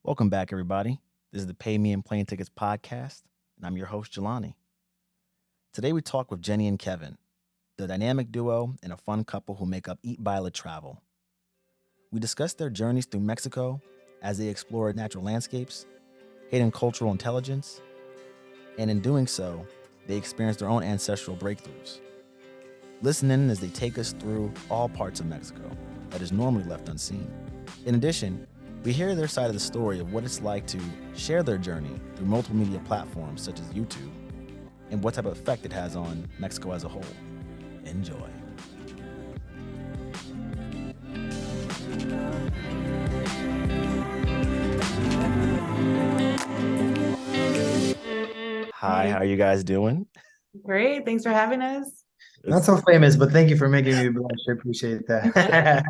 Welcome back, everybody. This is the Pay Me and Plane Tickets podcast, and I'm your host, Jelani. Today we talk with Jenny and Kevin, the dynamic duo and a fun couple who make up EatBailaTravel. We discuss their journeys through Mexico as they explore natural landscapes, hidden cultural intelligence, and in doing so, they experience their own ancestral breakthroughs. Listen in as they take us through all parts of Mexico that is normally left unseen. In addition, we hear their side of the story of what it's like to share their journey through multiple media platforms such as YouTube and what type of effect it has on Mexico as a whole. Enjoy. Hi, how are you guys doing? Great. Thanks for having us. Not so famous, but thank you for making me blush. I appreciate that.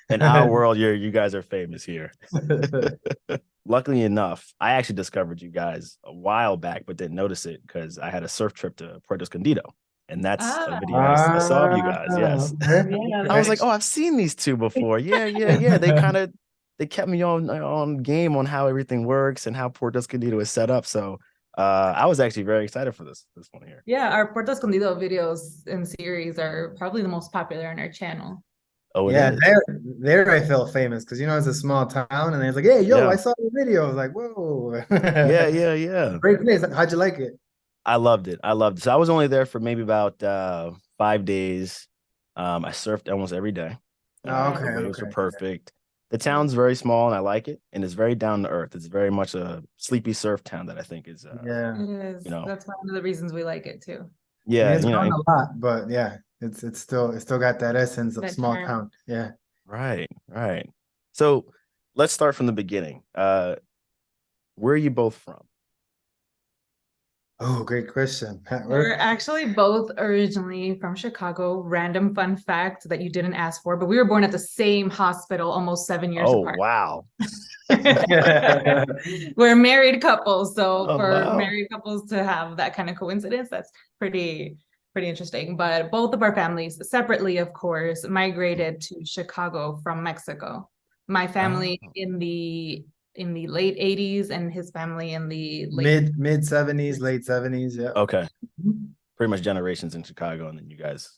In our world, you guys are famous here. Luckily enough, I actually discovered you guys a while back, but didn't notice it because I had a surf trip to Puerto Escondido. And that's a video I saw of you guys. Yes. Yeah, I was like, oh, I've seen these two before. Yeah. They kept me on game on how everything works and how Puerto Escondido is set up. So I was actually very excited for this one here. Yeah, our Puerto Escondido videos and series are probably the most popular on our channel. Oh, yeah, there I felt famous because it's a small town, and it's like, hey, yo, I saw the video. I was like, whoa. Yeah. Great place. How'd you like it? I loved it. So I was only there for maybe about 5 days. I surfed almost every day. Okay. The waves were perfect. The town's very small, and I like it, and it's very down to earth. It's very much a sleepy surf town that I think is. It is. That's one of the reasons we like it too. Yeah, it's grown a lot, but yeah, it's still got that essence of small town. Yeah. Right. So let's start from the beginning. Where are you both from? Oh, great question. We're actually both originally from Chicago. Random fun fact that you didn't ask for, but we were born at the same hospital almost 7 years apart. Oh, wow. We're a married couple, so married couples to have that kind of coincidence, that's pretty interesting. But both of our families separately, of course, migrated to Chicago from Mexico. My family in the late 80s and his family in the mid 70s, late 70s. Yeah. Okay. Pretty much generations in Chicago, and then you guys,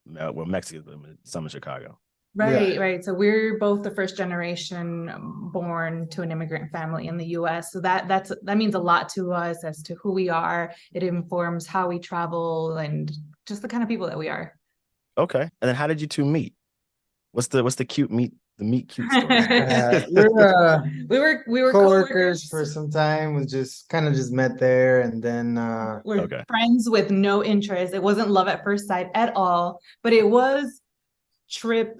well, Mexico, some in Chicago. Right. So we're both the first generation born to an immigrant family in the US. So that means a lot to us as to who we are. It informs how we travel and just the kind of people that we are. Okay. And then how did you two meet? What's the cute meet? The meet cute story. We were co-workers for some time. We just met there, and then we're friends with no interest. It wasn't love at first sight at all, but it was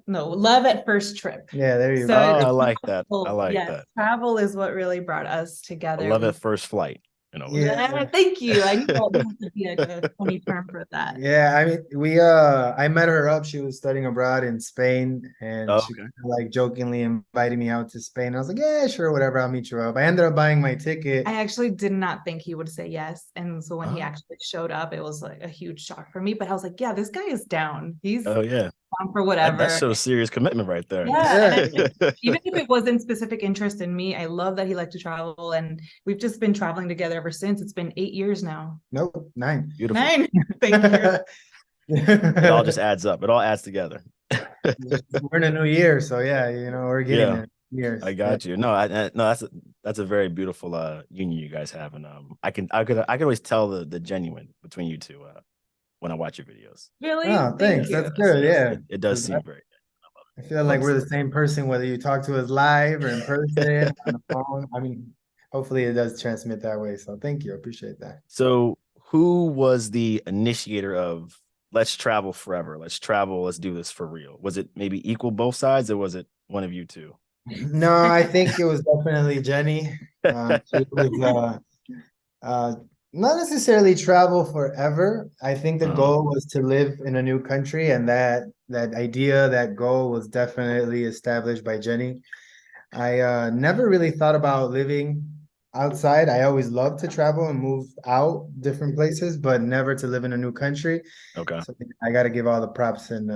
love at first trip. Yeah, there you go. I like that. That. Travel is what really brought us together. Love at first flight. Thank you. I knew that would be a funny term for that. Yeah, I mean, I met her up. She was studying abroad in Spain, and she jokingly invited me out to Spain. I was like, yeah, sure, whatever, I'll meet you up. I ended up buying my ticket. I actually did not think he would say yes, and so when he actually showed up, it was like a huge shock for me. But I was like, yeah, this guy is down. He's down for whatever. That shows serious commitment right there. Yeah. Even if it wasn't specific interest in me, I love that he liked to travel, and we've just been traveling together ever since. It's been 8 years now. Nope, 9. Beautiful. 9. Thank you. It all just adds up. It all adds together. We're in a new year, so yeah, we're getting there. Years. I got you. No, that's a very beautiful union you guys have, and I can always tell the genuine between you two when I watch your videos. Really? Oh, thanks. That's good. Yeah, it does seem very good. I feel like we're the same person whether you talk to us live or in person on the phone. I mean, hopefully it does transmit that way. So thank you. I appreciate that. So who was the initiator of let's travel forever? Let's travel. Let's do this for real. Was it maybe equal both sides, or was it one of you two? No, I think it was definitely Jenny. She was not necessarily travel forever. I think the goal was to live in a new country, and that goal was definitely established by Jenny. I never really thought about living outside. I always loved to travel and move out different places, but never to live in a new country. Okay. So I got to give all the props and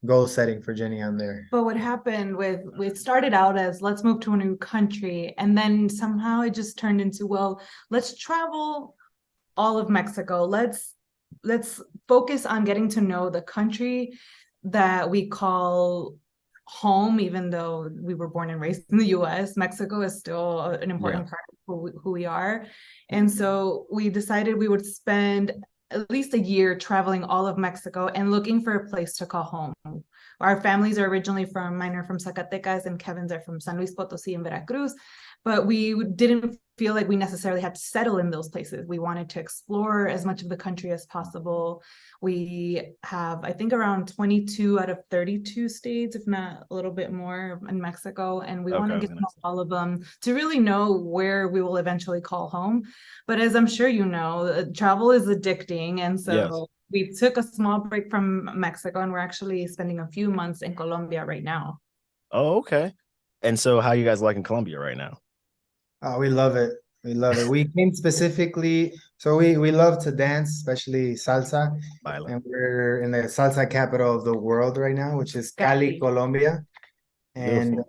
goal setting for Jenny on there. But what happened we started out as let's move to a new country, and then somehow it just turned into, well, let's travel all of Mexico. Let's focus on getting to know the country that we call home, even though we were born and raised in the US. Mexico is still an important part of who we are. And so we decided we would spend at least a year traveling all of Mexico and looking for a place to call home. Our families are originally mine are from Zacatecas and Kevin's are from San Luis Potosí and Veracruz, but we didn't feel like we necessarily had to settle in those places. We wanted to explore as much of the country as possible. We have, I think, around 22 out of 32 states, if not a little bit more, in Mexico, and we want to get to know all of them to really know where we will eventually call home. But as I'm sure you know, travel is addicting, and so we took a small break from Mexico, and we're actually spending a few months in Colombia right now. Oh, okay. And so how you guys liking Colombia right now? Oh, we love it. We love it. We came specifically, so we love to dance, especially salsa. Baila. And we're in the salsa capital of the world right now, which is Cali, Colombia. And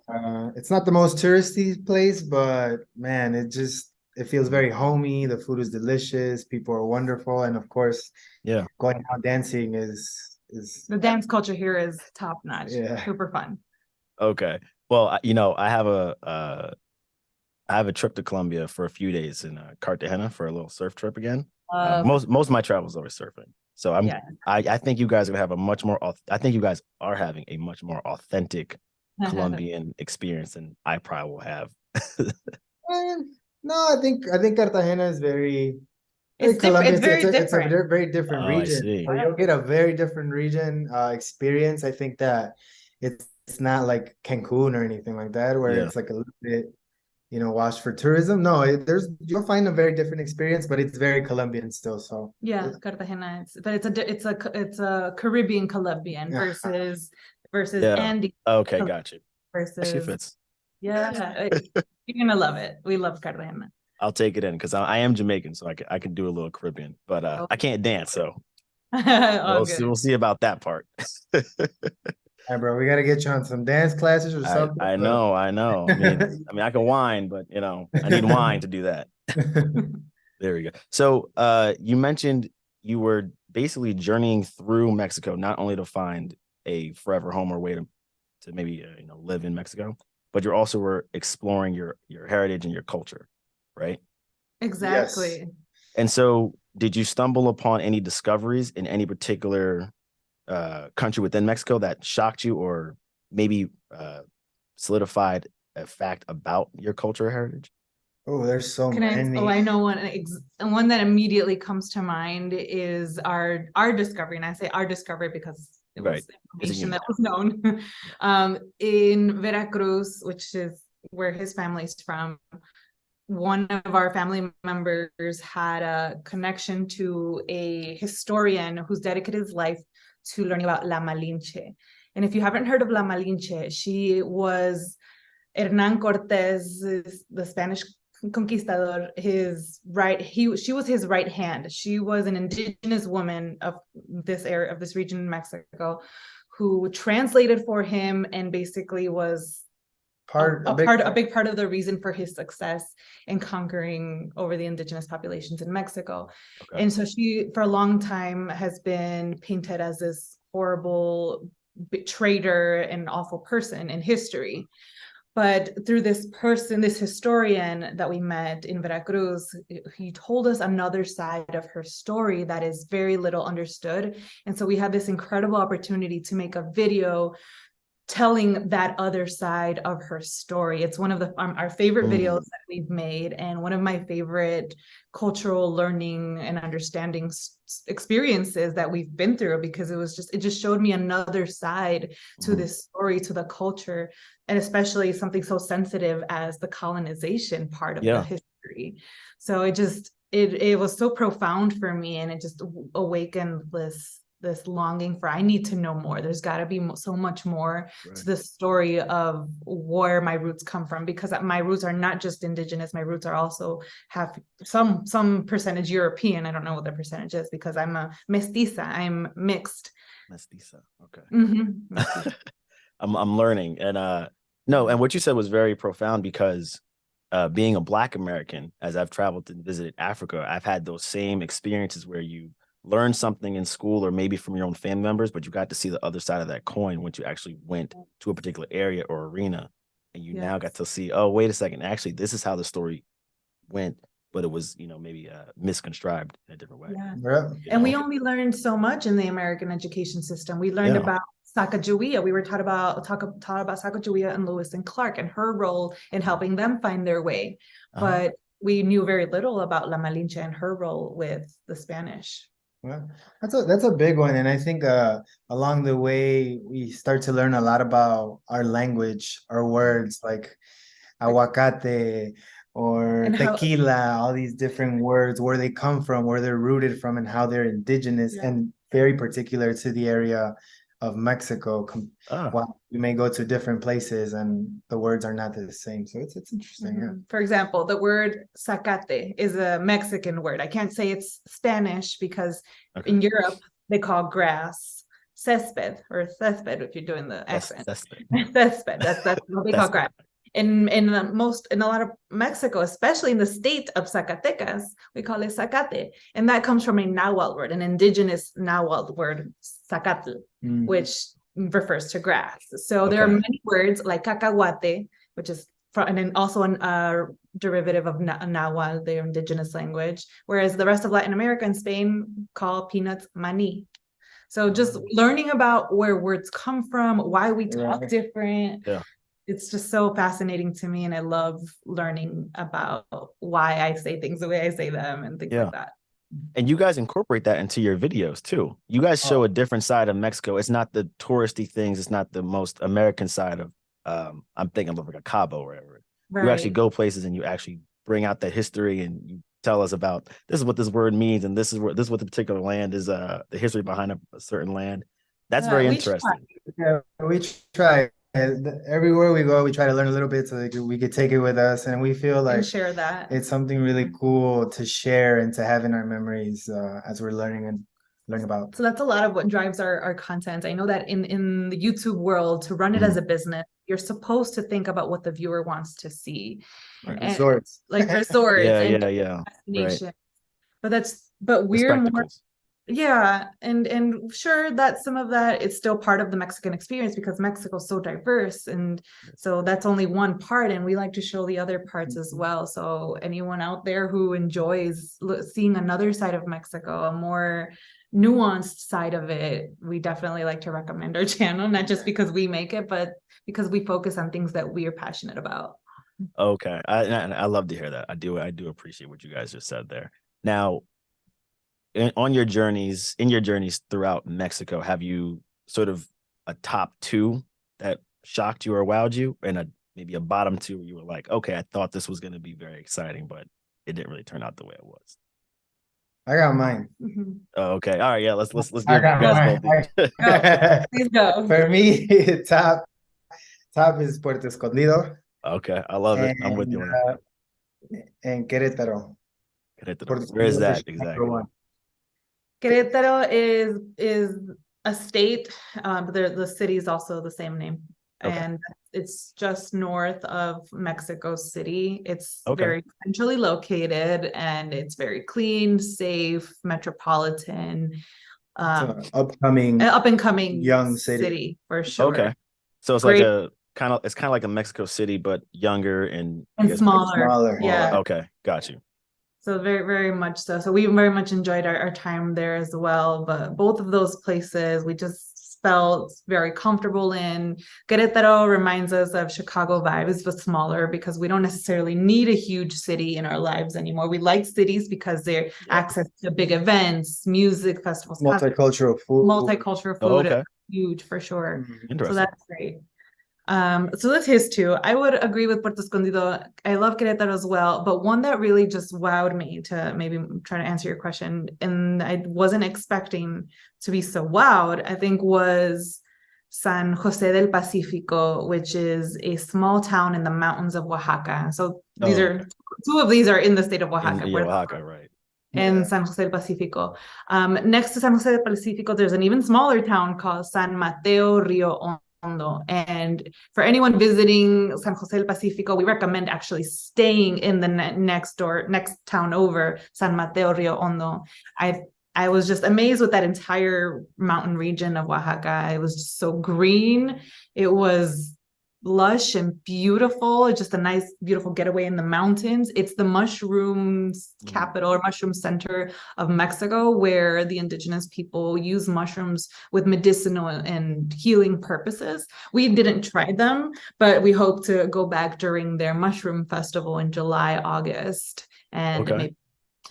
it's not the most touristy place, but man, it feels very homey. The food is delicious. People are wonderful. And of course, going out dancing is the dance culture here is top notch. Yeah. Super fun. Okay. Well, you know, I have a trip to Colombia for a few days in Cartagena for a little surf trip again. Most of my travel is always surfing. So I think you guys are gonna have I think you guys are having a much more authentic Colombian experience than I probably will have. No, I think Cartagena is very Colombian. It's very different. It's a very different region. So you'll get a very different region experience. I think that it's not like Cancun or anything like that, where it's like a little bit, you know, washed for tourism. No, you'll find a very different experience, but it's very Colombian still. So Cartagena, it's a Caribbean Colombian versus Andy. Okay, got you. Versus you're gonna love it. We love Cartagena. I'll take it in because I am Jamaican, so I can do a little Caribbean, but I can't dance, so we'll see about that part. Hey, bro, we got to get you on some dance classes or something. I know. I mean, I can whine, but you know, I need wine to do that. There we go. So, you mentioned you were basically journeying through Mexico, not only to find a forever home or way to maybe live in Mexico, but you also were exploring your heritage and your culture, right? Exactly. Yes. And so, did you stumble upon any discoveries in any particular country within Mexico that shocked you or maybe solidified a fact about your culture or heritage? Oh, there's so many. I know one that immediately comes to mind is our discovery, and I say our discovery because it was information that was known. In Veracruz, which is where his family's from, one of our family members had a connection to a historian who's dedicated his life to learning about La Malinche. And if you haven't heard of La Malinche, she was Hernán Cortés, the Spanish conquistador, she was his right hand. She was an indigenous woman of this area, of this region in Mexico, who translated for him and basically was a big part of the reason for his success in conquering over the indigenous populations in Mexico. Okay. And so she, for a long time, has been painted as this horrible traitor and awful person in history. But through this historian that we met in Veracruz, he told us another side of her story that is very little understood. And so we had this incredible opportunity to make a video telling that other side of her story. It's one of our favorite videos that we've made, and one of my favorite cultural learning and understanding experiences that we've been through, because it just showed me another side to this story, to the culture, and especially something so sensitive as the colonization part of the history. So it was so profound for me, and it just awakened this longing for, I need to know more. There's got to be so much more to the story of where my roots come from, because my roots are not just indigenous. My roots are also have some percentage European. I don't know what the percentage is because I'm a mestiza. I'm mixed. Mestiza. Okay. Mm-hmm. I'm learning. And no, and what you said was very profound because being a Black American, as I've traveled and visited Africa, I've had those same experiences where you learn something in school or maybe from your own family members, but you got to see the other side of that coin once you actually went to a particular area or arena, and you now got to see, oh, wait a second, actually, this is how the story went, but it was, maybe misconstrued in a different way. Yeah. Yeah. And we only learned so much in the American education system. We learned about Sacagawea. We were taught about Sacagawea and Lewis and Clark and her role in helping them find their way. But we knew very little about La Malinche and her role with the Spanish. Well, that's a big one. And I think along the way, we start to learn a lot about our language, our words like aguacate or And tequila, all these different words, where they come from, where they're rooted from, and how they're indigenous and very particular to the area of Mexico. While you may go to different places and the words are not the same. So it's interesting. Yeah. For example, the word zacate is a Mexican word. I can't say it's Spanish because in Europe they call grass césped or césped if you're doing the accent. Césped. That's what they call grass. In a lot of Mexico, especially in the state of Zacatecas, we call it zacate, and that comes from a Nahuatl word, an indigenous Nahuatl word, zacatl, which refers to grass. So there are many words like cacahuate, which is and then also a derivative of Nahuatl, their indigenous language, whereas the rest of Latin America and Spain call peanuts maní. So just learning about where words come from, why we talk different. Yeah. It's just so fascinating to me, and I love learning about why I say things the way I say them and things like that. And you guys incorporate that into your videos too. You guys show a different side of Mexico. It's not the touristy things. It's not the most American side of, I'm thinking of like a Cabo or whatever. Right. You actually go places and you actually bring out the history and you tell us about, this is what this word means. And this is what the particular land is, the history behind a certain land. That's very interesting. We try. Everywhere we go, we try to learn a little bit so that we could take it with us, and we feel like share that. It's something really cool to share and to have in our memories as we're learning about. So that's a lot of what drives our content. I know that in the YouTube world, to run it as a business, you're supposed to think about what the viewer wants to see, like resorts, yeah. Right. But we're more. Yeah, and sure that some of that is still part of the Mexican experience because Mexico is so diverse, and so that's only one part, and we like to show the other parts as well. So anyone out there who enjoys seeing another side of Mexico, a more nuanced side of it, we definitely like to recommend our channel, not just because we make it, but because we focus on things that we are passionate about. Okay, I love to hear that. I do appreciate what you guys just said there. Now, in your journeys throughout Mexico, have you sort of a top two that shocked you or wowed you, and maybe a bottom two where you were like, okay, I thought this was going to be very exciting, but it didn't really turn out the way it was? I got mine. Oh, okay. All right. Yeah. Let's give you guys both. Please go. For me, top is Puerto Escondido. Okay. I love it. I'm with you on that. And Querétaro. Where is that exactly? Querétaro is a state. The city is also the same name, and it's just north of Mexico City. It's very centrally located, and it's very clean, safe, metropolitan. Up and coming young city for sure. Okay, so it's great. Like kind of like a Mexico City, but younger and smaller. Yeah. Okay, got you. So very, very much so. So we very much enjoyed our time there as well. But both of those places we just felt very comfortable in. Querétaro reminds us of Chicago vibes, but smaller, because we don't necessarily need a huge city in our lives anymore. We like cities because they're access to big events, music festivals, multicultural food. Huge for sure. Interesting. So that's great. So that's his two. I would agree with Puerto Escondido. I love Querétaro as well, but one that really just wowed me, to maybe try to answer your question, and I wasn't expecting to be so wowed, I think, was San José del Pacífico, which is a small town in the mountains of Oaxaca. So these are two of these are in the state of Oaxaca. Oaxaca, right. in San Jose del Pacifico. Next to San Jose del Pacifico, there's an even smaller town called San Mateo Rio Hondo. And for anyone visiting San Jose del Pacifico, we recommend actually staying in the next town over, San Mateo Rio Hondo. I was just amazed with that entire mountain region of Oaxaca. It was just so green. It was lush and beautiful. Just a nice, beautiful getaway in the mountains. It's the mushrooms capital or mushroom center of Mexico, where the indigenous people use mushrooms with medicinal and healing purposes. We didn't try them, but we hope to go back during their mushroom festival in July, August, and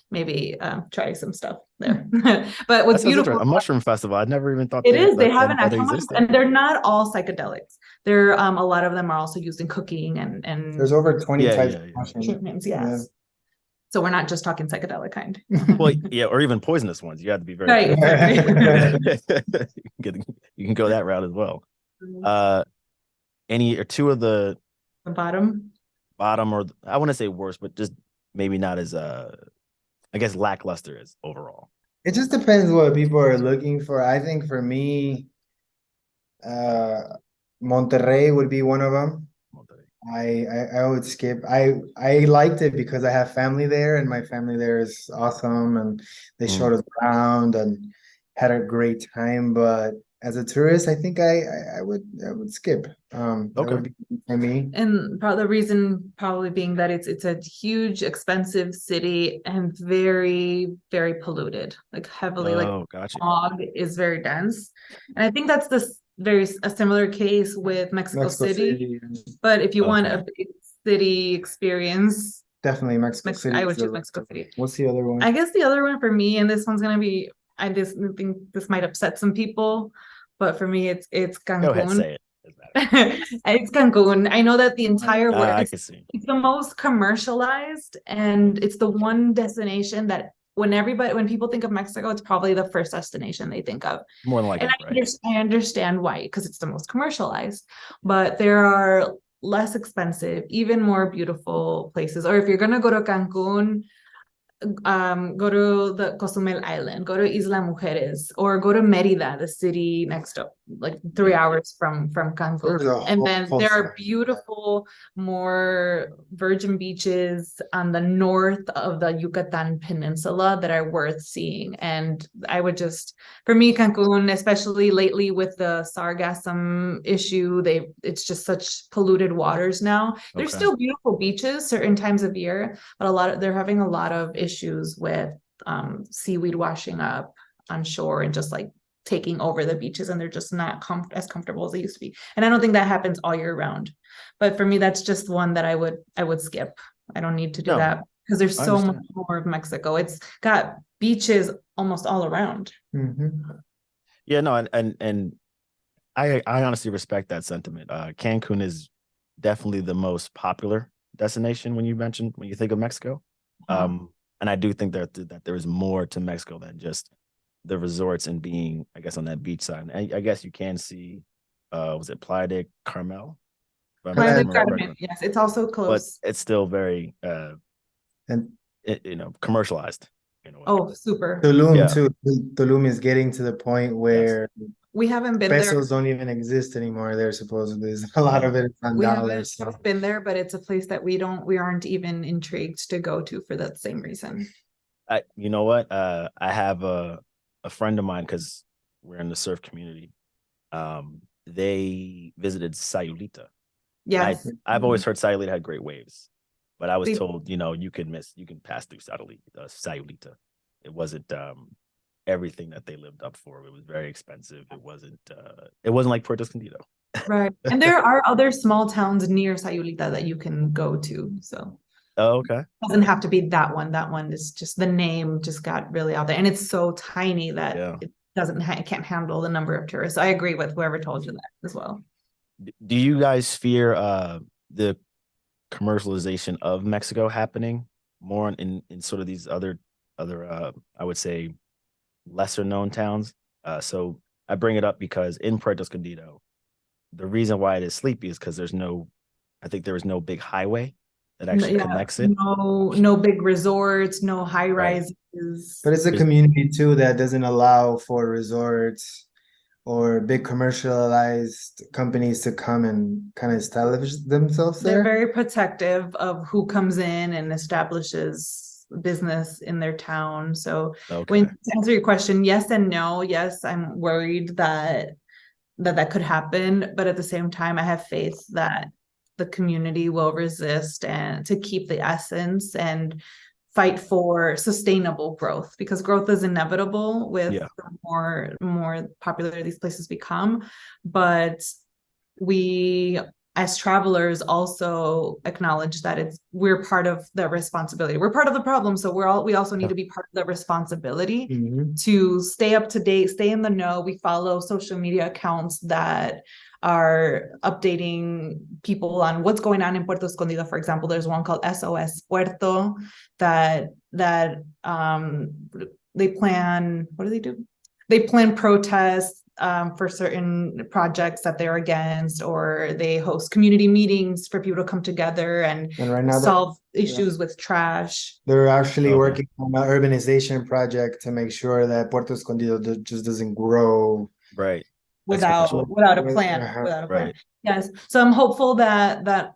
maybe try some stuff there. But what's beautiful, a mushroom festival, I never even thought it is. They have an actual mushroom, and they're not all psychedelics. There a lot of them are also used in cooking and there's over 20 types of mushrooms. Yes. So we're not just talking psychedelic kind. Well, yeah, or even poisonous ones. You have to be very right, exactly. You can go that route as well. Any or two of the bottom, or I want to say worse, but just maybe not as I guess lackluster as overall. It just depends what people are looking for. I think for me, Monterrey would be one of them. I would skip. I liked it because I have family there, and my family there is awesome, and they showed us around and had a great time. But as a tourist, I think I would skip. That would be for me. And the reason probably being that it's a huge, expensive city and very, very polluted, like heavily, smog is very dense. And I think that's a similar case with Mexico City. But if you want a big city experience, definitely Mexico City. I would choose Mexico City. What's the other one? I guess the other one for me, and this one's gonna be, I just think this might upset some people, but for me, it's Cancun. Go ahead, say it. It's Cancun. I know that the entire world, it's the most commercialized, and it's the one destination that when people think of Mexico, it's probably the first destination they think of. More than likely, and I understand why, because it's the most commercialized, but there are less expensive, even more beautiful places. Or if you're gonna go to Cancun, go to the Cozumel Island, go to Isla Mujeres, or go to Merida, the city next up, like 3 hours from Cancun. And then there are beautiful, more virgin beaches on the north of the Yucatan Peninsula that are worth seeing. And I would for me, Cancun, especially lately with the sargassum issue, it's just such polluted waters now. There's still beautiful beaches certain times of year, but they're having a lot of issues with seaweed washing up on shore and just like taking over the beaches, and they're just not as comfortable as they used to be. And I don't think that happens all year round, but for me, that's just one that I would skip. I don't need to do that because there's so much more of Mexico. It's got beaches almost all around. Yeah, no, and I honestly respect that sentiment. Cancun is definitely the most popular destination when you think of Mexico. And I do think that there is more to Mexico than just the resorts and being, I guess, on that beach side. And I guess you can see, was it Playa de Carmel? Playa de Carmel, yes, it's also close. But it's still very, commercialized. Oh, super. Tulum too. Tulum is getting to the point where we haven't been pesos don't even exist anymore there, supposedly. A lot of it is on dollars. We haven't been there, but it's a place that we aren't even intrigued to go to for that same reason. You know what? I have a friend of mine, because we're in the surf community. They visited Sayulita. Yes. I've always heard Sayulita had great waves, but I was told, you can pass through Sayulita. It wasn't everything that they lived up for. It was very expensive. It wasn't like Puerto Escondido. Right. And there are other small towns near Sayulita that you can go to. So it doesn't have to be that one. That one is just, the name just got really out there, and it's so tiny that it can't handle the number of tourists. I agree with whoever told you that as well. Do you guys fear the commercialization of Mexico happening more in sort of these other I would say lesser known towns? So I bring it up because in Puerto Escondido, the reason why it is sleepy is because there is no big highway. that actually Yeah, connects it. no big resorts, no high Right. rises. But it's a There's- community too that doesn't allow for resorts or big commercialized companies to come and kind of establish themselves They're there. very protective of who comes in and establishes business in their town. So Okay. to answer your question, yes and no. Yes, I'm worried that could happen, but at the same time, I have faith that the community will resist and to keep the essence and fight for sustainable growth, because growth is inevitable with Yeah. the more popular these places become. But we as travelers also acknowledge that we're part of the responsibility. We're part of the problem, so we also need to be part of the responsibility to stay up to date, stay in the know. We follow social media accounts that are updating people on what's going on in Puerto Escondido. For example, there's one called SOS Puerto that they plan, what do they do? They plan protests for certain projects that they're against, or they host community meetings for people to come together and right now solve issues with trash. They're actually working on an urbanization project to make sure that Puerto Escondido just doesn't grow. Right. Without a plan. Yes. So I'm hopeful that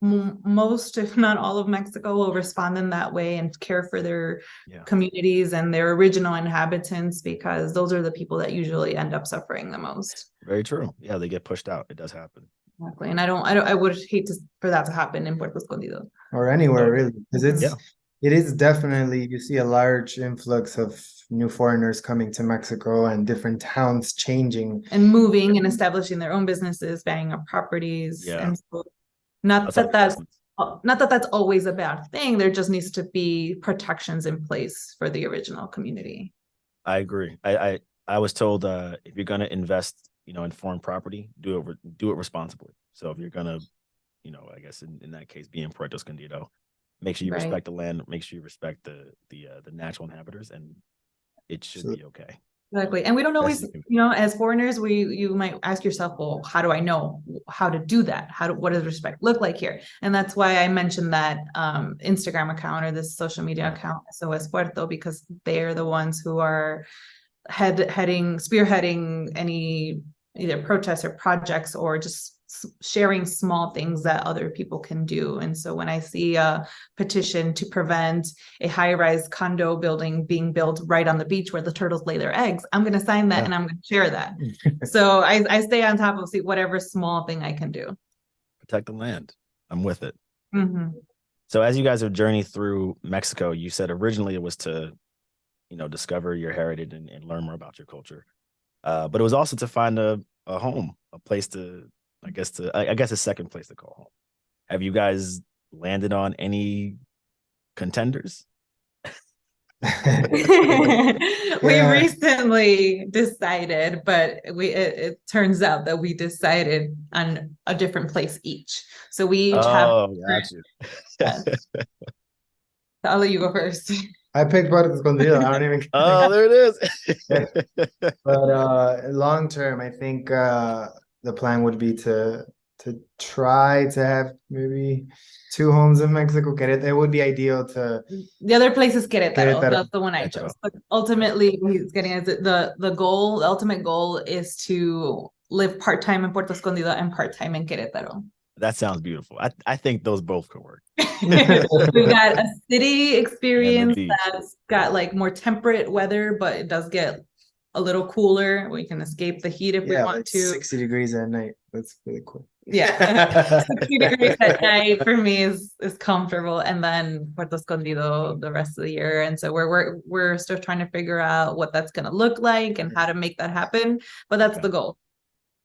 most, if not all of Mexico will respond in that way and care for their communities and their original inhabitants, because those are the people that usually end up suffering the most. Very true. Yeah, they get pushed out. It does happen. Exactly. And I would hate for that to happen in Puerto Escondido. Or anywhere really, because it is definitely, you see a large influx of new foreigners coming to Mexico and different towns changing. And moving and establishing their own businesses, buying up properties. Yeah. And so not that that's always a bad thing. There just needs to be protections in place for the original community. I agree. I was told if you're going to invest, in foreign property, do it responsibly. So if you're going to, I guess in that case, be in Puerto Escondido, make sure you respect the land, make sure you respect the natural inhabitants, and it should be okay. Exactly. And we don't always, as foreigners, you might ask yourself, well, how do I know how to do that? What does respect look like here? And that's why I mentioned that Instagram account or this social media account, SOS Puerto, because they're the ones who are spearheading any either protests or projects, or just sharing small things that other people can do. And so when I see a petition to prevent a high-rise condo building being built right on the beach where the turtles lay their eggs, I'm going to sign that and I'm going to share that. So I stay on top of whatever small thing I can do. Protect the land. I'm with it. So as you guys have journeyed through Mexico, you said originally it was to, discover your heritage and learn more about your culture. But it was also to find a home, a place to, I guess a second place to call home. Have you guys landed on any contenders? We recently decided, but it turns out that we decided on a different place each. So we each have. Gotcha. I'll let you go first. I picked Puerto Escondido. I don't even. Oh, there it is. But long term, I think the plan would be to try to have maybe 2 homes in Mexico. It would be ideal to. The other place is Querétaro. That's the one I chose. But ultimately, he's getting at the goal. The ultimate goal is to live part-time in Puerto Escondido and part-time in Querétaro. That sounds beautiful. I think those both could work. We've got a city experience that's got more temperate weather, but it does get a little cooler. We can escape the heat if we want to. 60 degrees at night. That's really cool. Yeah. 60 degrees at night for me is comfortable. And then Puerto Escondido the rest of the year. And so we're still trying to figure out what that's going to look like and how to make that happen. But that's the goal.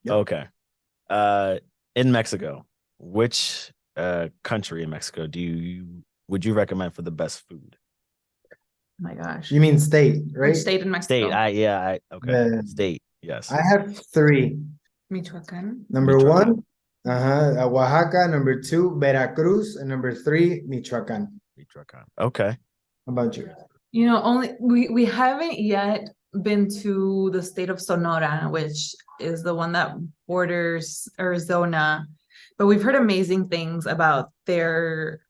Okay. In Mexico, which country in Mexico would you recommend for the best food? Oh my gosh. You mean state, right? Which state in Mexico? State. Okay. State. Yes. I have 3. Michoacan. Number 1, Oaxaca. Number 2, Veracruz, and number 3, Michoacan. Okay. How about you? Only we haven't yet been to the state of Sonora, which is the one that borders Arizona. But we've heard amazing things about their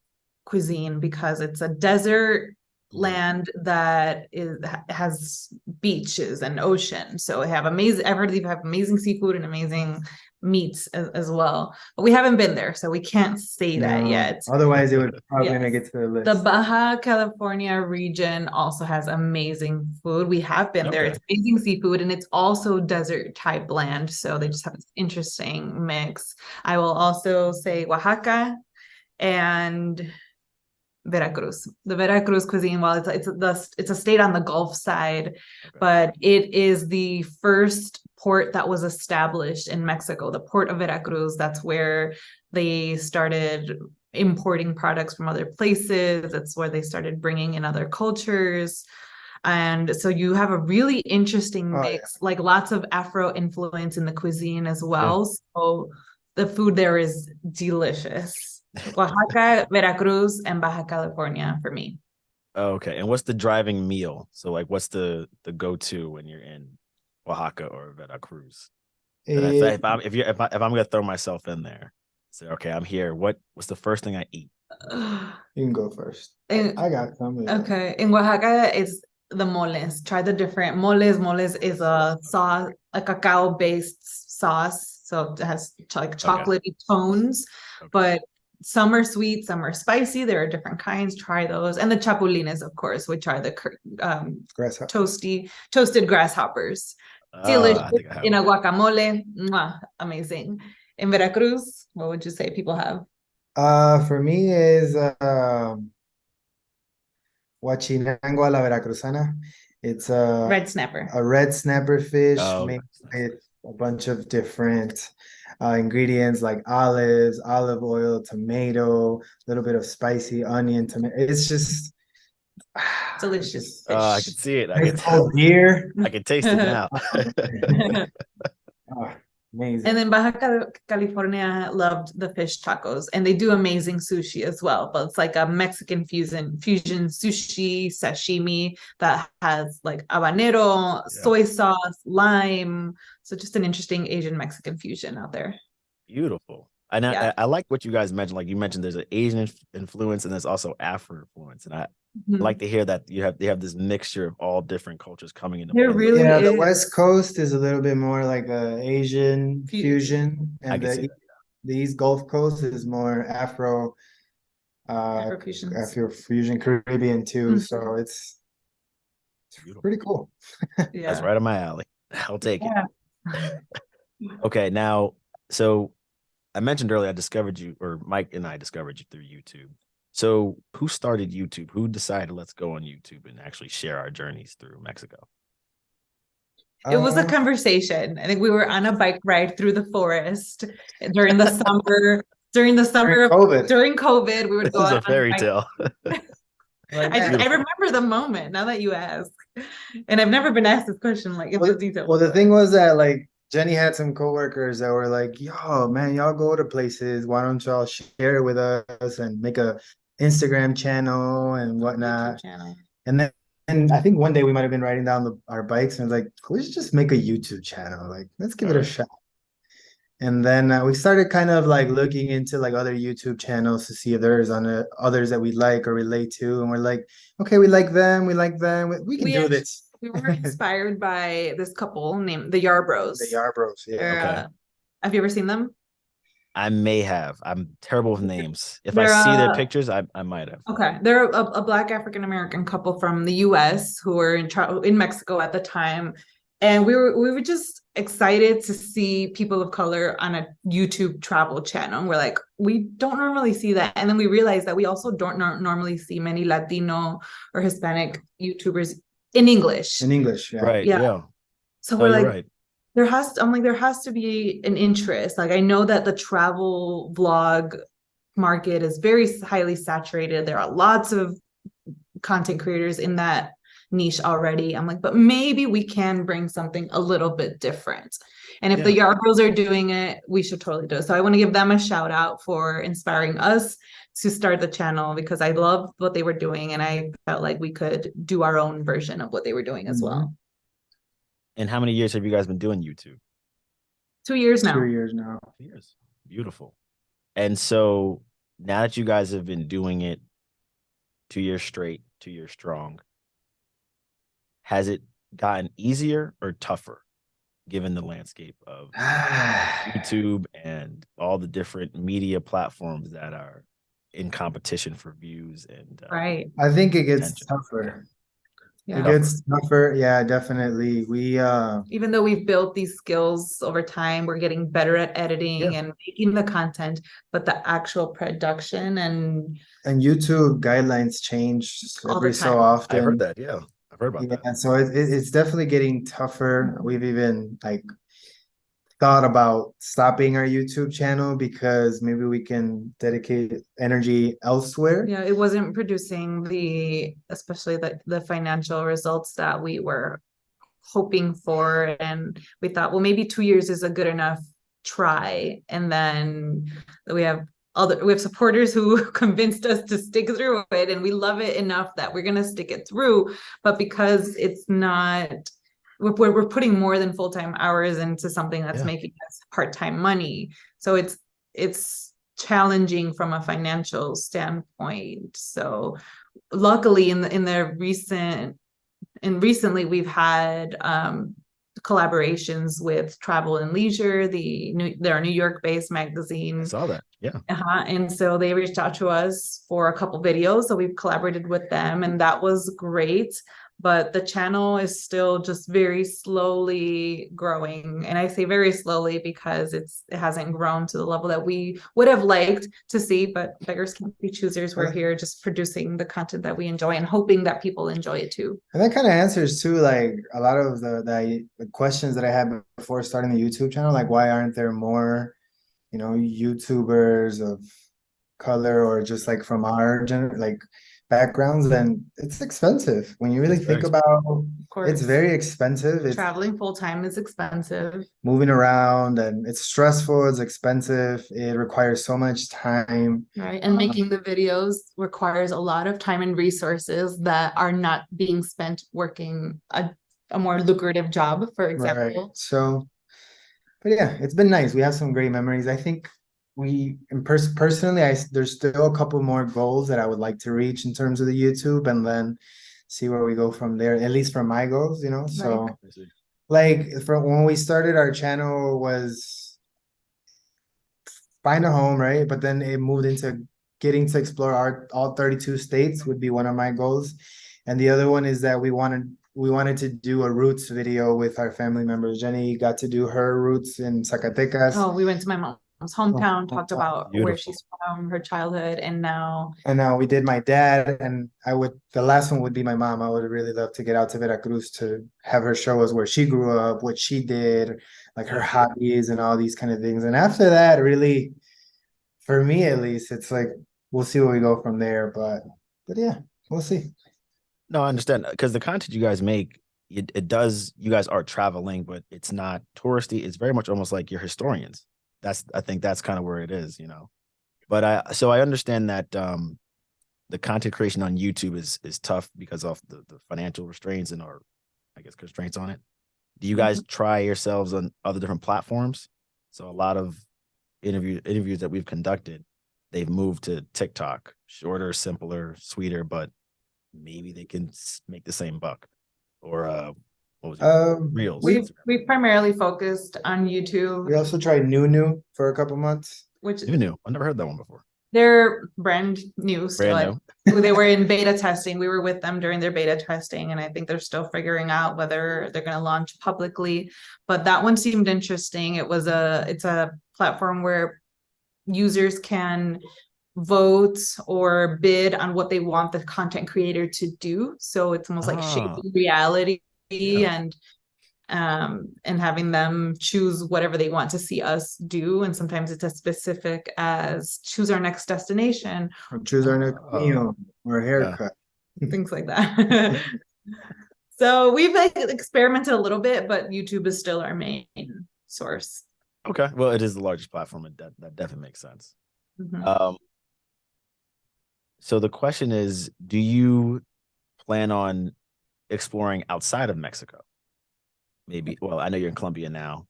cuisine because it's a desert land that has beaches and ocean. So they have amazing, I've heard they have amazing seafood and amazing meats as well. But we haven't been there, so we can't say that yet. Otherwise, it would probably make it to the list. The Baja California region also has amazing food. We have been there. It's amazing seafood, and it's also desert type land. So they just have this interesting mix. I will also say Oaxaca and Veracruz. The Veracruz cuisine, while it's a state on the Gulf side, but it is the first port that was established in Mexico, the port of Veracruz. That's where they started importing products from other places. That's where they started bringing in other cultures. And so you have a really interesting mix, like lots of Afro influence in the cuisine as well. So the food there is delicious. Oaxaca, Veracruz, and Baja California for me. Okay. And what's the driving meal? So like what's the go-to when you're in Oaxaca or Veracruz? If I'm gonna throw myself in there, say, okay, I'm here. What's the first thing I eat? You can go first. I got some. Okay. In Oaxaca, it's the moles. Try the different moles. Moles is a sauce, a cacao-based sauce. So it has like chocolatey tones, but some are sweet, some are spicy. There are different kinds. Try those. And the chapulines, of course, which are the toasted grasshoppers. Delicious in a guacamole. Mwah, amazing. In Veracruz, what would you say people have? For me is Huachinango a la Veracruzana. It's a red snapper. A red snapper fish made with a bunch of different ingredients like olives, olive oil, tomato, a little bit of spicy onion, tomato. It's just delicious. I can see it. I can taste it now. Amazing. And then Baja California loved the fish tacos, and they do amazing sushi as well. But it's like a Mexican fusion sushi sashimi that has like habanero, soy sauce, lime. So just an interesting Asian Mexican fusion out there. Beautiful. And I like what you guys mentioned. Like you mentioned, there's an Asian influence and there's also Afro influence. And I like to hear that they have this mixture of all different cultures coming into play. Really the West Coast is a little bit more like a Asian fusion, and the East Gulf Coast is more Afro fusion, Caribbean too. So it's pretty cool. That's right up my alley. I'll take it. Okay, now, so I mentioned earlier, I discovered you, or Mike and I discovered you through YouTube. So who started YouTube? Who decided let's go on YouTube and actually share our journeys through Mexico? It was a conversation. I think we were on a bike ride through the forest during the summer. During COVID, we would go. This is a fairy tale. I remember the moment now that you ask, and I've never been asked this question like in this detail. Well, the thing was that like Jenny had some coworkers that were like, "Yo, man, y'all go to places. Why don't y'all share it with us and make a Instagram channel and whatnot?" And then I think one day we might have been riding down our bikes and I was like, "Let's just make a YouTube channel. Like, let's give it a shot." And then we started kind of like looking into like other YouTube channels to see if there's others that we like or relate to. And we're like, okay, we like them. We can do this. We were inspired by this couple named the Yarbros. The Yarbros, yeah. Have you ever seen them? I may have. I'm terrible with names. If I see their pictures, I might have. Okay. They're a Black African-American couple from the US who were in Mexico at the time. And we were just excited to see people of color on a YouTube travel channel. And we're like, we don't normally see that. And then we realized that we also don't normally see many Latino or Hispanic YouTubers in English. Yeah. Right. Yeah. So we're like, there has to be an interest. Like I know that the travel vlog market is very highly saturated. There are lots of content creators in that niche already. I'm like, but maybe we can bring something a little bit different. And if the Yarbros are doing it, we should totally do it. So I want to give them a shout out for inspiring us to start the channel because I loved what they were doing and I felt like we could do our own version of what they were doing as well. And how many years have you guys been doing YouTube? 2 years now. 2 years now. 2 years. Beautiful. And so now that you guys have been doing it 2 years straight, 2 years strong. Has it gotten easier or tougher given the landscape of YouTube and all the different media platforms that are in competition for views and Right. I think it gets attention? tougher. Yeah. It gets tougher. Yeah, definitely. Even though we've built these skills over time, we're getting better at editing and making the content, but the actual production and YouTube guidelines change All the every so time. often. I heard that. Yeah, I've heard about that. Yeah, so it's definitely getting tougher. We've even like thought about stopping our YouTube channel because maybe we can dedicate energy elsewhere. Yeah, it wasn't producing especially the financial results that we were hoping for. And we thought, well, maybe 2 years is a good enough try. And then we have supporters who convinced us to stick through it, and we love it enough that we're gonna stick it through. But because it's not, we're putting more than full-time hours into something that's making us part-time money. So it's challenging from a financial standpoint. So luckily recently we've had collaborations with Travel and Leisure, their New York-based magazine. I saw that. Yeah. And so they reached out to us for a couple videos. So we've collaborated with them, and that was great. But the channel is still just very slowly growing. And I say very slowly because it hasn't grown to the level that we would have liked to see, but beggars can't be choosers. We're here just producing the content that we enjoy and hoping that people enjoy it too. And that kind of answers too, like a lot of the questions that I had before starting the YouTube channel, like why aren't there more, YouTubers of color or just like from our backgrounds? And it's expensive when you really think about it's very expensive. Traveling full-time is expensive. Moving around, and it's stressful, it's expensive, it requires so much time. Right. And making the videos requires a lot of time and resources that are not being spent working a more lucrative job, for example. Right. So, but yeah, it's been nice. We have some great memories. I think personally, there's still a couple more goals that I would like to reach in terms of the YouTube, and then see where we go from there, at least for my goals, So like from when we started our channel was find a home, right? But then it moved into getting to explore all 32 states would be one of my goals. And the other one is that we wanted to do a roots video with our family members. Jenny got to do her roots in Zacatecas. Oh, we went to my mom's hometown, talked about where she's from, her childhood, and now we did my dad, and the last one would be my mom. I would really love to get out to Veracruz to have her show us where she grew up, what she did, like her hobbies and all these kind of things. And after that, really, for me at least, it's like we'll see where we go from there. But yeah, we'll see. No, I understand, because the content you guys make, it does, you guys are traveling, but it's not touristy. It's very much almost like you're historians. I think that's kind of where it is, But I understand that the content creation on YouTube is tough because of the financial restraints or I guess constraints on it. Do you guys try yourselves on other different platforms? So a lot of interviews that we've conducted, they've moved to TikTok, shorter, simpler, sweeter, but maybe they can make the same buck. Or what was it? Reels. We've primarily focused on YouTube. We also tried Nunu for a couple months. Nunu, I never heard that one before. They're brand new still. Brand new. They were in beta testing. We were with them during their beta testing, and I think they're still figuring out whether they're going to launch publicly. But that one seemed interesting. It's a platform where users can vote or bid on what they want the content creator to do. So it's almost like shaping reality and having them choose whatever they want to see us do. And sometimes it's as specific as choose our next destination, or choose our next meal or haircut, things like that. So we've experimented a little bit, but YouTube is still our main source. Okay, well, it is the largest platform, and that definitely makes sense. So the question is, do you plan on exploring outside of Mexico? Maybe, well, I know you're in Colombia now.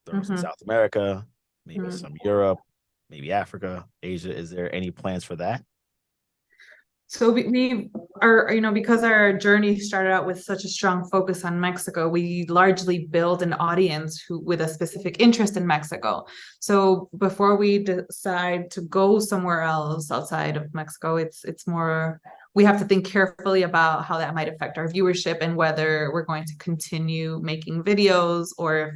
There's some South America, maybe some Europe, maybe Africa, Asia. Is there any plans for that? So we are, because our journey started out with such a strong focus on Mexico, we largely build an audience with a specific interest in Mexico. So before we decide to go somewhere else outside of Mexico, it's more, we have to think carefully about how that might affect our viewership and whether we're going to continue making videos, or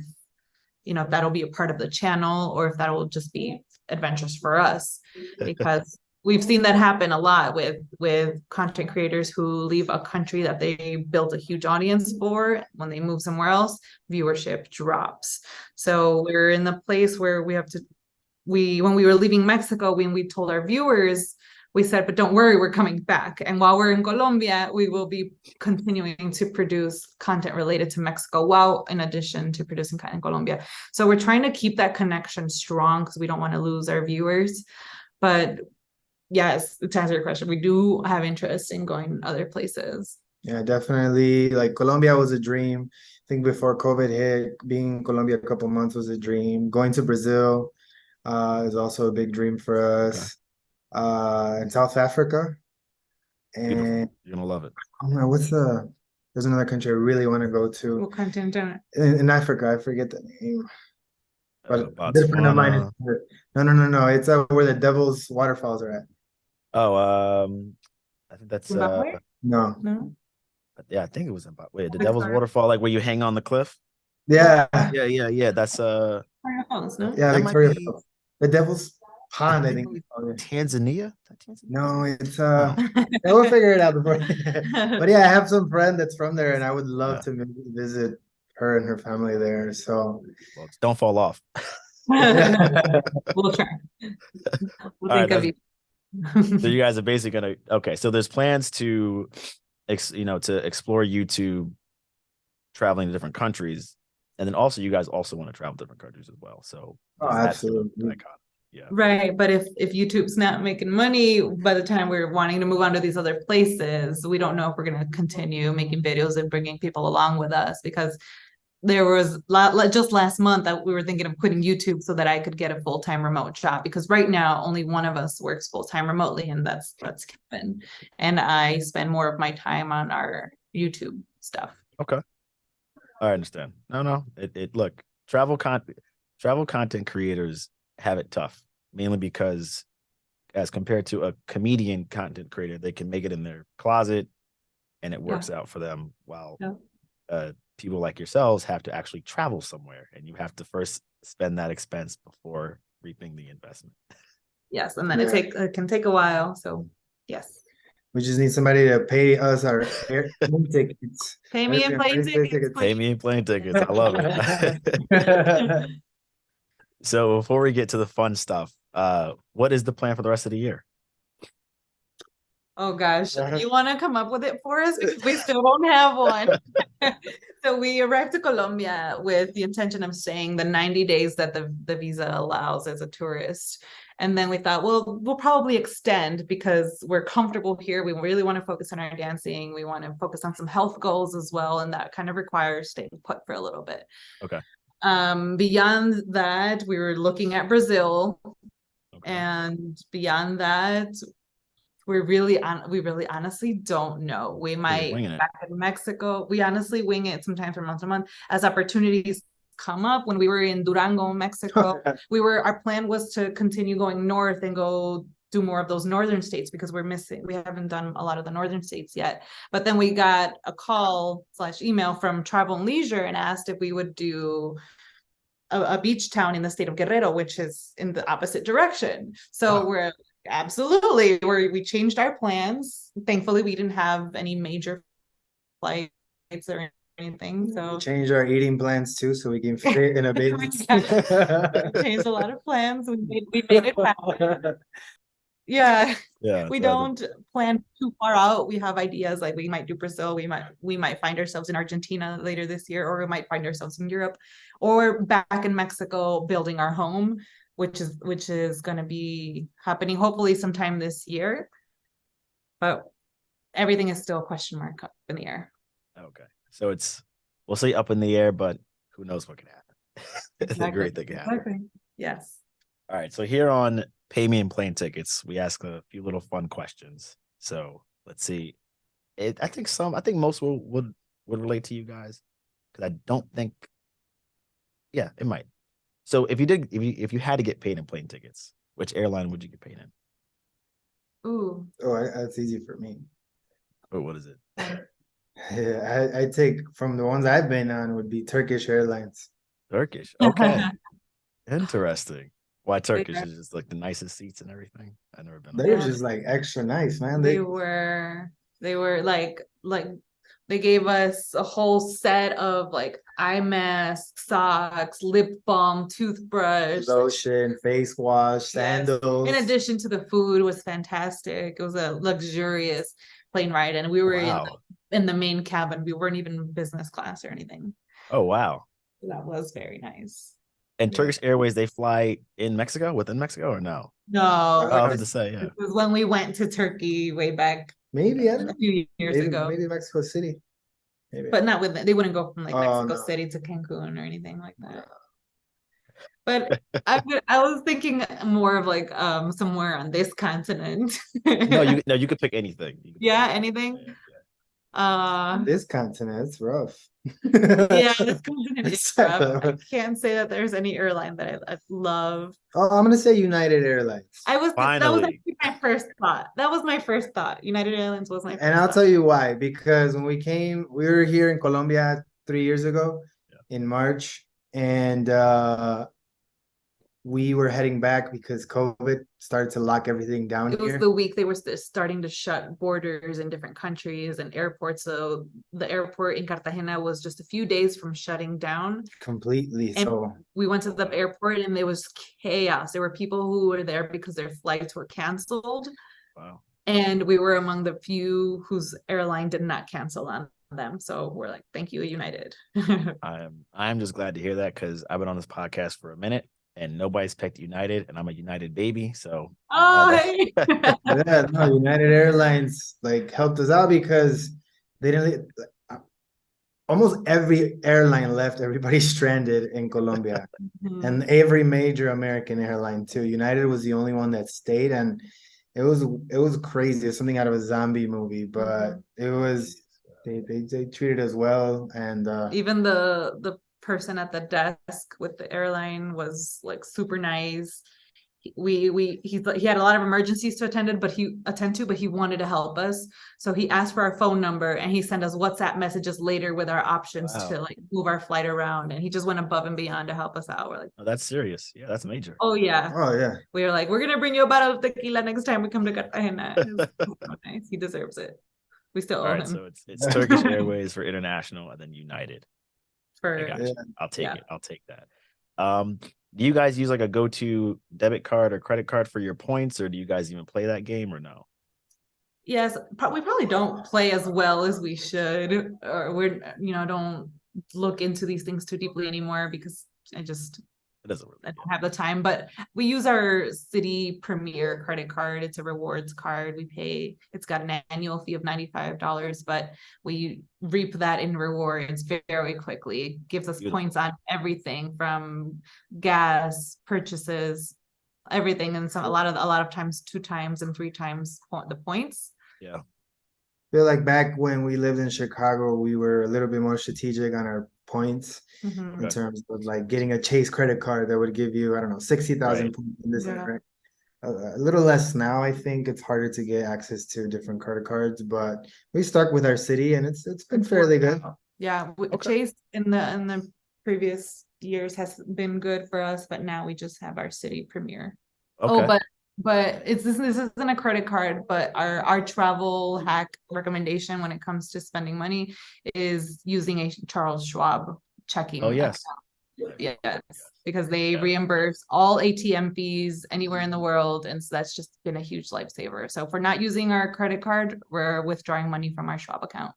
if that'll be a part of the channel, or if that will just be adventures for us, because we've seen that happen a lot with content creators who leave a country that they built a huge audience for. When they move somewhere else, viewership drops. So we're in the place where when we were leaving Mexico, when we told our viewers, we said, but don't worry, we're coming back. And while we're in Colombia, we will be continuing to produce content related to Mexico, while in addition to producing content in Colombia. So we're trying to keep that connection strong because we don't want to lose our viewers. But yes, to answer your question, we do have interest in going other places. Yeah, definitely. Like Colombia was a dream. I think before COVID hit, being in Colombia a couple months was a dream. Going to Brazil is also a big dream for us. In South Africa. Beautiful. And You're gonna love it. I don't know, there's another country I really want to go to. What content in Africa, I forget the name. But a good friend of mine is no. It's where the Devil's waterfalls are at. Oh, I think that's Zimbabwe? No. Yeah, I think it was Zimbabwe. Wait, the Devil's Waterfall, like where you hang on the cliff? Yeah. Yeah. That's Victoria Falls, no? Yeah, that Victoria might be Falls. The Devil's Pond, I think. Tanzania? No, it's Oh. we'll figure it out before. But yeah, I have some friend that's from there, and I would love to maybe visit her and her family there. So well, don't fall off. We'll try. We'll think of you. So you guys are basically gonna so there's plans to explore YouTube, traveling to different countries, and then also you guys also want to travel to different countries as well. So absolutely. Yeah. Right. But if YouTube's not making money by the time we're wanting to move on to these other places, we don't know if we're going to continue making videos and bringing people along with us, because there was just last month that we were thinking of quitting YouTube so that I could get a full-time remote job, because right now only one of us works full-time remotely, and that's Kevin. And I spend more of my time on our YouTube stuff. Okay. I understand. No. Look, travel content creators have it tough, mainly because as compared to a comedian content creator, they can make it in their closet and it works out for them, while people like yourselves have to actually travel somewhere, and you have to first spend that expense before reaping the investment. Yes, and then it can take a while. So yes. We just need somebody to pay us our airplane tickets. Pay me in plane tickets. Pay me in plane tickets. I love it. So before we get to the fun stuff, what is the plan for the rest of the year? Oh gosh, you want to come up with it for us, because we still don't have one. So we arrived to Colombia with the intention of staying the 90 days that the visa allows as a tourist. And then we thought, well, we'll probably extend because we're comfortable here. We really want to focus on our dancing. We want to focus on some health goals as well. And that kind of requires staying put for a little bit. Okay. Beyond that, we were looking at Brazil. Okay. And beyond that, we really honestly don't know. We might back in Mexico. We honestly wing it sometimes from month to month as opportunities come up. When we were in Durango, Mexico, our plan was to continue going north and go do more of those northern states, because we haven't done a lot of the northern states yet. But then we got a call/email from Travel and Leisure and asked if we would do a beach town in the state of Guerrero, which is in the opposite direction. So we're absolutely, we changed our plans. Thankfully, we didn't have any major flights or anything. So we changed our eating plans too, so we can fit in a bit. We changed a lot of plans. We made it happen. Yeah. We don't plan too far out. We have ideas, like we might do Brazil. We might find ourselves in Argentina later this year, or we might find ourselves in Europe, or back in Mexico building our home, which is going to be happening hopefully sometime this year. But everything is still a question mark up in the air. Okay. So we'll say up in the air, but who knows what can happen. It's a great thing can happen. Exactly. Yes. All right. So here on Pay Me in Plane Tickets, we ask a few little fun questions. So let's see. I think most would relate to you guys because I don't think. Yeah, it might. So if you had to get paid in plane tickets, which airline would you get paid in? Ooh. That's easy for me. Or what is it? Yeah, I take from the ones I've been on would be Turkish Airlines. Turkish. Okay. Interesting. Why Turkish? Yeah. Is just like the nicest seats and everything. I've never been on They're that. just like extra nice, man. They were like they gave us a whole set of like eye mask, socks, lip balm, toothbrush, lotion, face wash, sandals. In addition to the food was fantastic. It was a luxurious plane ride, and we were in the main cabin. We weren't even business class or anything. Oh wow. That was very nice. And Turkish Airways, they fly within Mexico or no? No, I was to say, yeah. It was when we went to Turkey way back. Maybe a few years ago. Maybe Mexico City. Maybe. But not with they wouldn't go from like Mexico City to Cancun or anything like that. But I was thinking more of like somewhere on this continent. No, you could pick anything. Anything. This continent is rough. Yeah, this continent is rough. I can't say that there's any airline that I love. Oh, I'm gonna say United Airlines. That was actually my first thought. That was my first thought. United Airlines was my first And I'll tell you why. Because when we were here in Colombia 3 years ago in March, and we were heading back because COVID started to lock everything down. It was the week they were starting to shut borders in different countries and airports. So the airport in Cartagena was just a few days from shutting down completely. And so we went to the airport and there was chaos. There were people who were there because their flights were canceled. Wow. And we were among the few whose airline did not cancel on them. So we're like, thank you, United. I'm just glad to hear that because I've been on this podcast for a minute and nobody's picked United, and I'm a United baby. So hey. United Airlines like helped us out because they didn't. Almost every airline left everybody stranded in Colombia, and every major American airline too. United was the only one that stayed, and it was crazy. It's something out of a zombie movie, but it was they treated us well, and even the person at the desk with the airline was like super nice. He had a lot of emergencies to attend to, but he wanted to help us. So he asked for our phone number and he sent us WhatsApp messages later with our options to like move our flight around. And he just went above and beyond to help us out. We're like, oh, that's serious. Yeah, that's major. Oh yeah. We were like, we're gonna bring you a bottle of tequila next time we come to Cartagena. So nice. He deserves it. We still owe him. So it's Turkish Airways for international and then United. I'll take it. I'll take that. Do you guys use like a go-to debit card or credit card for your points, or do you guys even play that game or no? Yes, we probably don't play as well as we should, or we're don't look into these things too deeply anymore because I don't have the time. But we use our City Premier credit card. It's a rewards card. It's got an annual fee of $95, but we reap that in rewards very quickly. It gives us points on everything from gas purchases, everything, and a lot of times 2 times and 3 times the points. Yeah. I feel like back when we lived in Chicago, we were a little bit more strategic on our points in terms of like getting a Chase credit card that would give you, I don't know, 60,000 points in this. Right? A little less now. I think it's harder to get access to different credit cards, but we stuck with our City and it's been fairly good. Yeah, Chase in the previous years has been good for us, but now we just have our City Premier. Okay. Oh, but this isn't a credit card, but our travel hack recommendation when it comes to spending money is using a Charles Schwab checking. Oh yes. Account. Yes, because they reimburse all ATM fees anywhere in the world, and so that's just been a huge lifesaver. So if we're not using our credit card, we're withdrawing money from our Schwab account.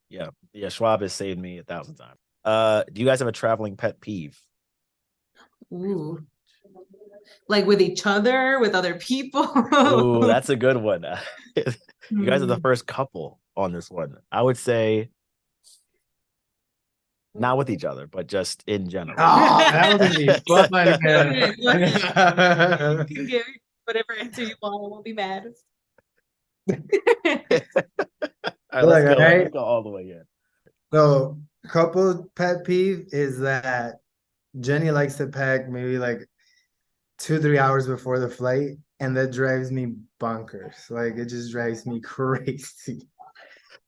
Yeah, Schwab has saved me 1,000 times. Do you guys have a traveling pet peeve? Ooh. Like with each other, with other people. Ooh, that's a good one. You guys are the first couple on this one. I would say not with each other, but just in general. Oh, that would be fun. You can give whatever answer you want. I won't be mad. All right, let's go. Right? Let's go all the way in. So, couple pet peeve is that Jenny likes to pack maybe like 2-3 hours before the flight, and that drives me bonkers. Like it just drives me crazy.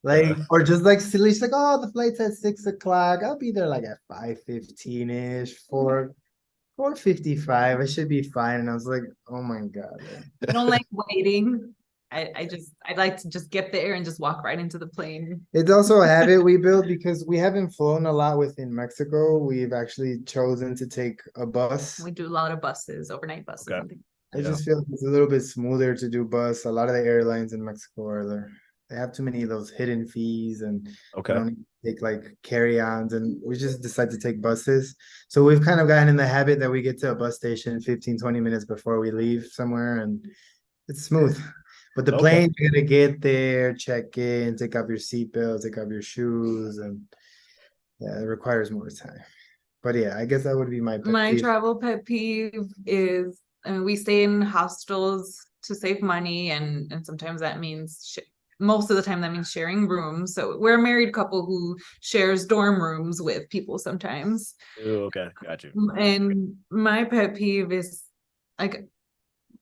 Like, or just like silly, she's like, oh, the flight's at 6 o'clock. I'll be there like at 5:15-ish, 4:55. I should be fine. And I was like, oh my God. I don't like waiting. I like to just get there and just walk right into the plane. It's also a habit we built because we haven't flown a lot within Mexico. We've actually chosen to take a bus. We do a lot of buses, overnight buses. Okay. And things. I just feel it's a little bit smoother to do bus. A lot of the airlines in Mexico are there. They have too many of those hidden fees, and Okay. they don't take like carry-ons, and we just decide to take buses. So we've kind of gotten in the habit that we get to a bus station 15-20 minutes before we leave somewhere, and it's smooth. But the plane, you're gonna get there, check in, take off your seatbelt, take off your shoes, and yeah, it requires more time. But yeah, I guess that would be my pet My peeve. travel pet peeve is, I mean, we stay in hostels to save money, and sometimes that means most of the time that means sharing rooms. So we're a married couple who shares dorm rooms with people sometimes. Ooh, okay, got you. And my pet peeve is like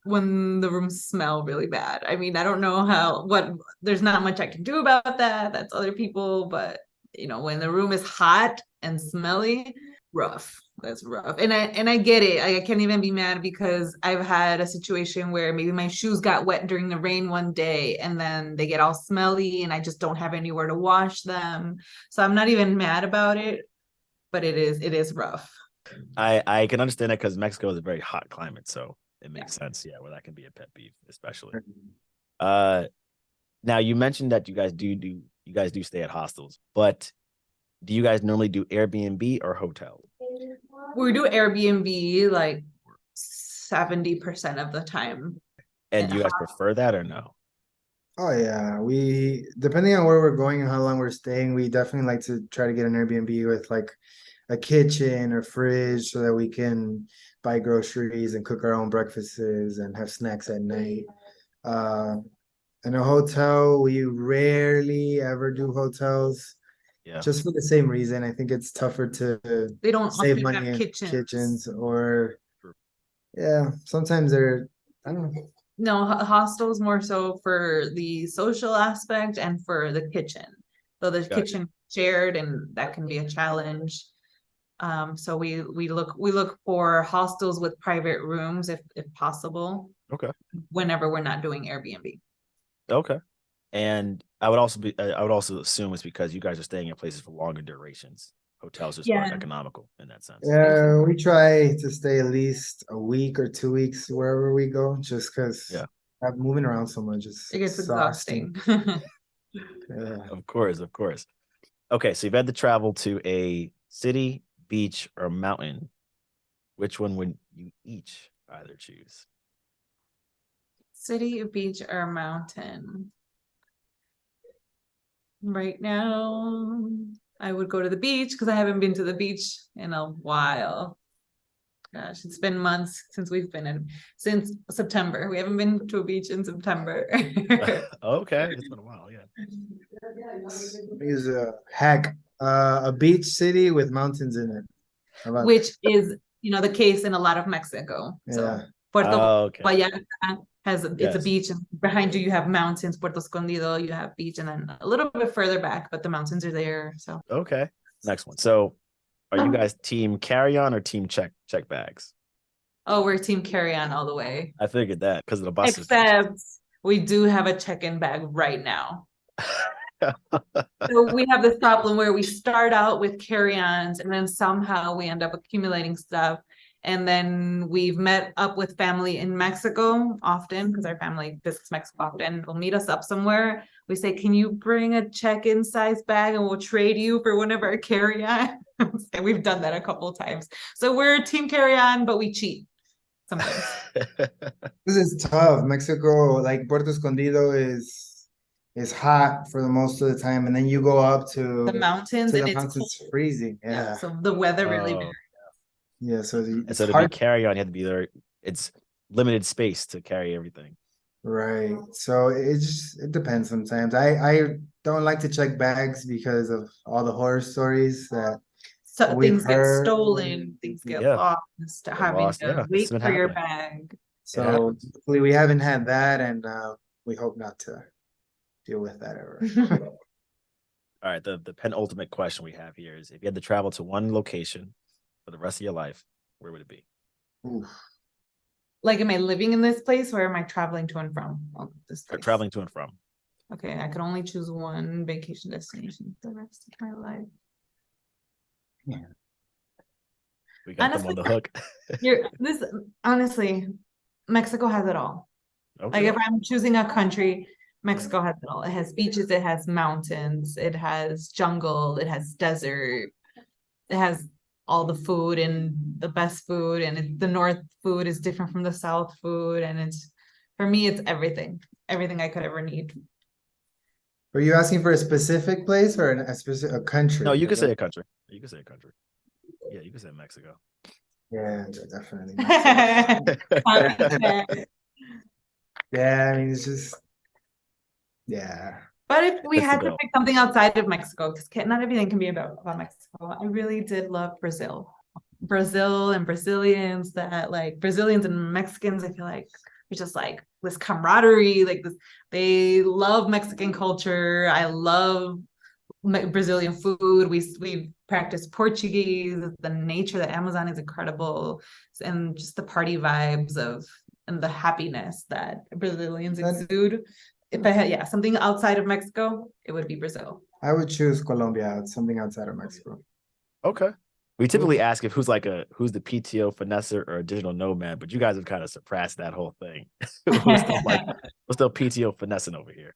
when the rooms smell really bad. I mean, I don't know there's not much I can do about that. That's other people, but you know, when the room is hot and smelly, rough. That's rough. And I get it. I can't even be mad because I've had a situation where maybe my shoes got wet during the rain one day and then they get all smelly and I just don't have anywhere to wash them. So I'm not even mad about it, but it is rough. I can understand that because Mexico is a very hot climate, so it makes sense, where that can be a pet peeve, especially. Now you mentioned that you guys do stay at hostels, but do you guys normally do Airbnb or hotel? We do Airbnb like 70% of the time. And do you guys prefer that or no? Oh yeah, we depending on where we're going and how long we're staying, we definitely like to try to get an Airbnb with like a kitchen or fridge so that we can buy groceries and cook our own breakfasts and have snacks at night. In a hotel, we rarely ever do hotels. Yeah. Just for the same reason. I think it's tougher to They don't save money have in kitchens, or sometimes they're, I don't know. No, hostels more so for the social aspect and for the kitchen. So the kitchen shared, and that can be a challenge. So we look for hostels with private rooms if possible. Okay. Whenever we're not doing Airbnb. Okay. And I would also assume it's because you guys are staying in places for longer durations. Hotels just aren't economical in that sense. Yeah, we try to stay at least a week or 2 weeks wherever we go, just because I'm moving around so much. It gets exhausting. Of course. Okay, so you've had to travel to a city, beach, or mountain. Which one would you each either choose? City, beach, or mountain? Right now, I would go to the beach because I haven't been to the beach in a while. Gosh, it's been months since since September. We haven't been to a beach in September. Okay, it's been a while, Use a hack, a beach city with mountains in it. Which is, the case in a lot of Mexico. So Puerto Vallarta it's a beach, and behind you have mountains. Puerto Escondido, you have beach, and then a little bit further back, but the mountains are there. So okay, next one. So, are you guys team carry-on or team check bags? Oh, we're team carry-on all the way. I figured that because of the buses. Except we do have a check-in bag right now. So we have this problem where we start out with carry-ons and then somehow we end up accumulating stuff. And then we've met up with family in Mexico often because our family visits Mexico often. We'll meet us up somewhere. We say, can you bring a check-in size bag and we'll trade you for one of our carry-on? And we've done that a couple of times. So we're team carry-on, but we cheat sometimes. This is tough. Mexico, like Puerto Escondido is hot for the most of the time, and then you go up to the mountains and it's freezing. Yeah. So the weather really varies. Yeah, so to be carry on, you have to be there. It's limited space to carry everything. Right. So it depends sometimes. I don't like to check bags because of all the horror stories that So we've things get heard. stolen, things get Yeah, lost, get having lost. to Yeah, this has wait been for your happening. bag. It So happens. hopefully we haven't had that, and we hope not to deal with that ever. All right, the penultimate question we have here is: if you had to travel to one location for the rest of your life, where would it be? Oof. Like, am I living in this place or am I traveling to and from this place? Traveling to and from. Okay, I could only choose one vacation destination for the rest of my life. We got them on the hook. Honestly, Mexico has it all. Like, Okay. if I'm choosing a country, Mexico has it all. It has beaches, it has mountains, it has jungle, it has desert, it has all the food and the best food, and the North food is different from the South food, and for me, it's everything I could ever need. Were you asking for a specific place or a specific country? No, you could say a country. You could say a country. Yeah, you could say Mexico. Yeah, definitely. Mexico. Yeah, I mean, it's just, yeah. But if we Fits the had to bill. pick something outside of Mexico, because not everything can be about Mexico, I really did love Brazil. Brazil and Brazilians, that like Brazilians and Mexicans, I feel like it's just like this camaraderie, like this, they love Mexican culture. I love Brazilian food. We practice Portuguese. The nature, the Amazon is incredible, and just the party vibes and the happiness that Brazilians exude. If I had something outside of Mexico, it would be Brazil. I would choose Colombia, something outside of Mexico. Okay. We typically ask if who's the PTO finesser or a digital nomad, but you guys have kind of surpassed that whole thing. We're still PTO finessing over here.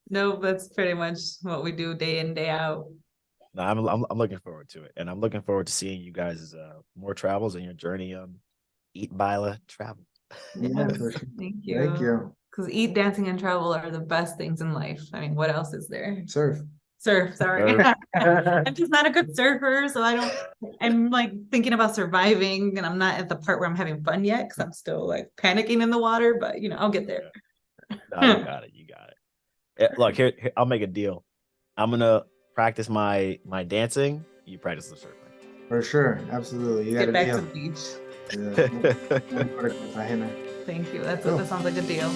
No, that's pretty much what we do day in, day out. No, I'm looking forward to it, and I'm looking forward to seeing you guys' more travels and your journey. EatBailaTravel. Yeah, Yes, for sure. thank you. Thank you. Because eat, dancing, and travel are the best things in life. I mean, what else is there? Surf. Surf, sorry. I'm just not a good surfer, so I'm like thinking about surviving, and I'm not at the part where I'm having fun yet because I'm still like panicking in the water, but I'll get there. No, you got it. You got it. Look, here, I'll make a deal. I'm gonna practice my dancing. You practice the surfing. For sure, absolutely. You Get back to deal. the beach. Yeah. Thank you. That sounds like a deal.